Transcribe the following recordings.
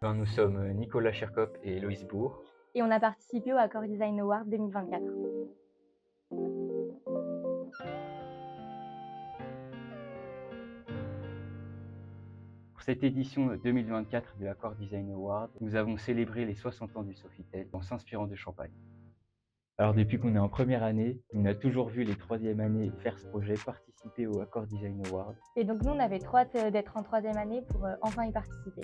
Ben, nous sommes Nicolas Cherkop et Héloïse Bourg. Et on a participé au Accor Design Award 2024. Pour cette édition 2024 du Accor Design Award, nous avons célébré les 60 ans du Sofitel en s'inspirant de Champagne. Alors depuis qu'on est en première année, on a toujours vu les troisième années faire ce projet, participer au Accor Design Award. Et donc nous, on avait trop hâte d'être en troisième année pour enfin y participer.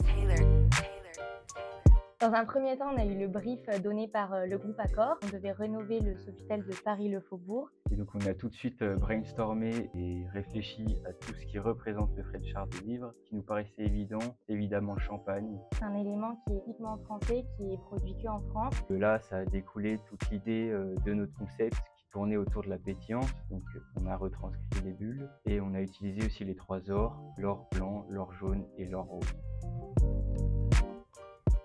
Dans un premier temps, on a eu le brief donné par le groupe Accor. On devait rénover le Sofitel de Paris-Le Faubourg. Et donc on a tout de suite brainstormé et réfléchi à tout ce qui représente le French Art du livre, qui nous paraissait évident, évidemment Champagne. C'est un élément qui est typiquement français, qui est produit qu'en France. De là, ça a découlé toute l'idée de notre concept qui tournait autour de la pétillance. Donc on a retranscrit les bulles et on a utilisé aussi les trois ors, l'or blanc, l'or jaune et l'or rose.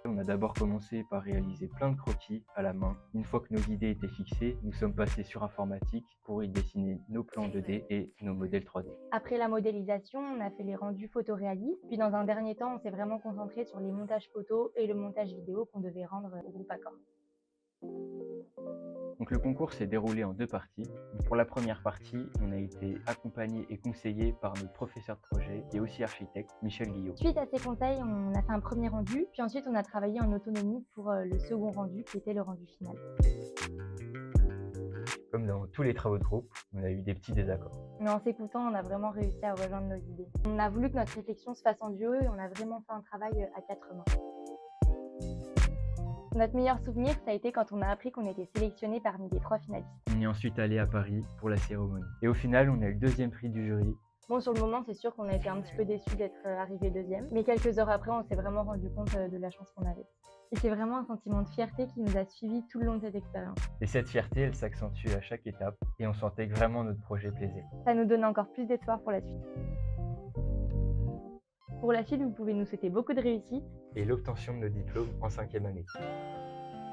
On a d'abord commencé par réaliser plein de croquis à la main. Une fois que nos idées étaient fixées, nous sommes passés sur informatique pour y dessiner nos plans 2D et nos modèles 3D. Après la modélisation, on a fait les rendus photoréalistes. Puis dans un dernier temps, on s'est vraiment concentré sur les montages photos et le montage vidéo qu'on devait rendre au groupe Accor. Donc le concours s'est déroulé en deux parties. Pour la première partie, on a été accompagné et conseillé par notre professeur de projet et aussi architecte, Michel Guillot. Suite à ces conseils, on a fait un premier rendu, puis ensuite on a travaillé en autonomie pour le second rendu, qui était le rendu final. Comme dans tous les travaux de groupe, on a eu des petits désaccords. Mais en s'écoutant, on a vraiment réussi à rejoindre nos idées. On a voulu que notre réflexion se fasse en duo et on a vraiment fait un travail à quatre mains. Notre meilleur souvenir, ça a été quand on a appris qu'on était sélectionné parmi les 3 finalistes. On est ensuite allé à Paris pour la cérémonie. Et au final, on a eu le deuxième prix du jury. Bon, sur le moment, c'est sûr qu'on a été un petit peu déçus d'être arrivé deuxième. Mais quelques heures après, on s'est vraiment rendu compte de la chance qu'on avait. Et c'est vraiment un sentiment de fierté qui nous a suivis tout le long de cette expérience. Et cette fierté, elle s'accentue à chaque étape et on sentait que vraiment notre projet plaisait. Ça nous donne encore plus d'espoir pour la suite. Pour la suite, vous pouvez nous souhaiter beaucoup de réussite Et l'obtention de nos diplômes en 5e année.